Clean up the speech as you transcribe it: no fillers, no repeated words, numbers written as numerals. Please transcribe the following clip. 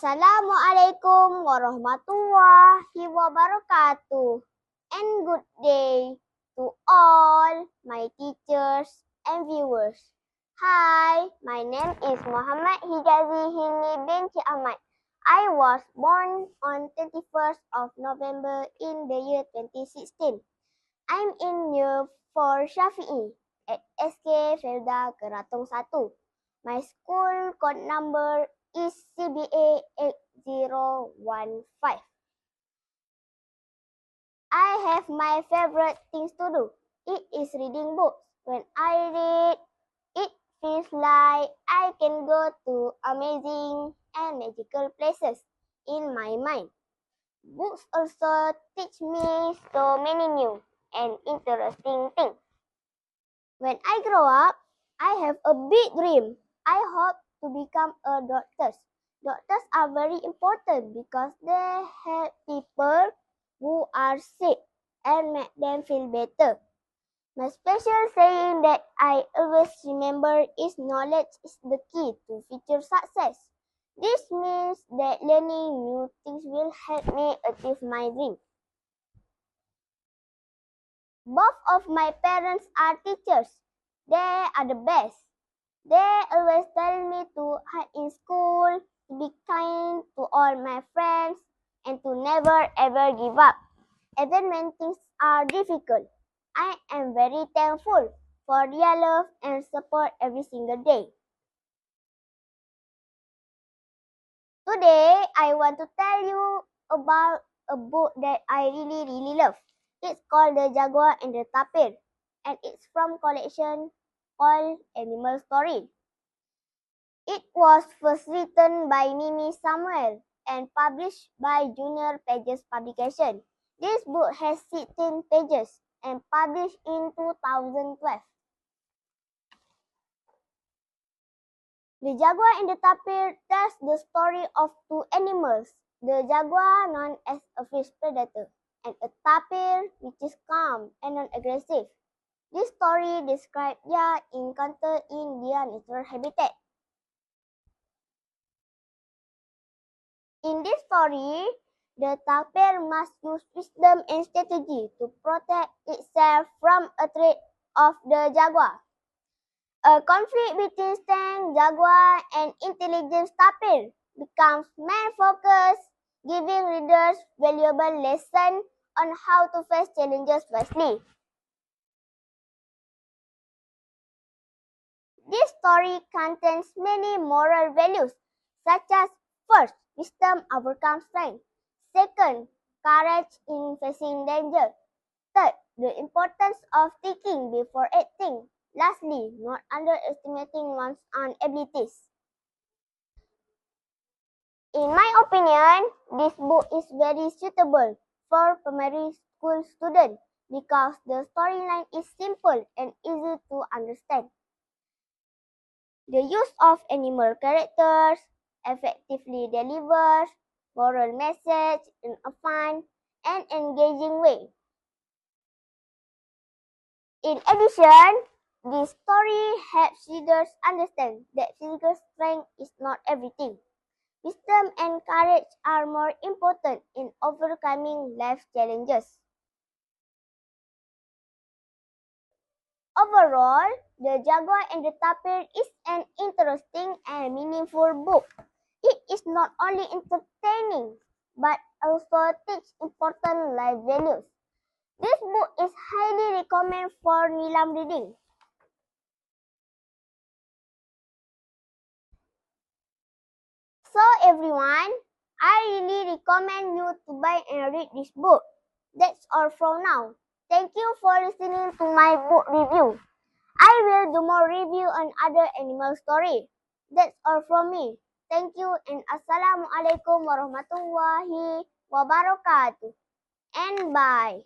Assalamualaikum warahmatullahi wabarakatuh. And good day to all my teachers and viewers. Hi, my name is Muhammad Hijazi Hilmi binti Ahmad. I was born on 21st of November in the year 2016. I'm in year 4 Syafi'i at SK Felda Keratung 1. My school code number is CBA 8015. I have my favorite things to do. It is reading books. When I read, it feels like I can go to amazing and magical places in my mind. Books also teach me so many new and interesting things. When I grow up, I have a big dream. I hope to become a doctor. Doctors are very important because they help people who are sick and make them feel better. My special saying that I always remember is knowledge is the key to future success. This means that learning new things will help me achieve my dream. Both of my parents are teachers. They are the best. They always tell me to hide in school, to be kind to all my friends, and to never ever give up. Even when things are difficult, I am very thankful for their love and support every single day. Today, I want to tell you about a book that I really love. It's called The Jaguar and the Tapir, and it's from collection called Animal Story. It was first written by Mimi Samuel and published by Junior Pages Publication. This book has 16 pages and published in 2012. The Jaguar and the Tapir tells the story of two animals, the jaguar known as a fish predator and a tapir which is calm and non-aggressive. This story describes their encounter in their natural habitat. In this story, the tapir must use wisdom and strategy to protect itself from a threat of the jaguar. A conflict between strength jaguar and intelligence tapir becomes main focus, giving readers valuable lessons on how to face challenges wisely. This story contains many moral values, such as first, wisdom overcomes strength. Second, courage in facing danger. Third, the importance of thinking before acting. Lastly, not underestimating one's own abilities. In my opinion, this book is very suitable for primary school students because the storyline is simple and easy to understand. The use of animal characters effectively delivers moral message in a fun and engaging way. In addition, this story helps readers understand that physical strength is not everything. Wisdom and courage are more important in overcoming life's challenges. Overall, The Jaguar and the Tapir is an interesting and meaningful book. It is not only entertaining, but also teaches important life values. This book is highly recommended for Nilam reading. So everyone, I really recommend you to buy and read this book. That's all from now. Thank you for listening to my book review. I will do more review on other animal story. That's all from me. Thank you and Assalamualaikum warahmatullahi wabarakatuh. And bye.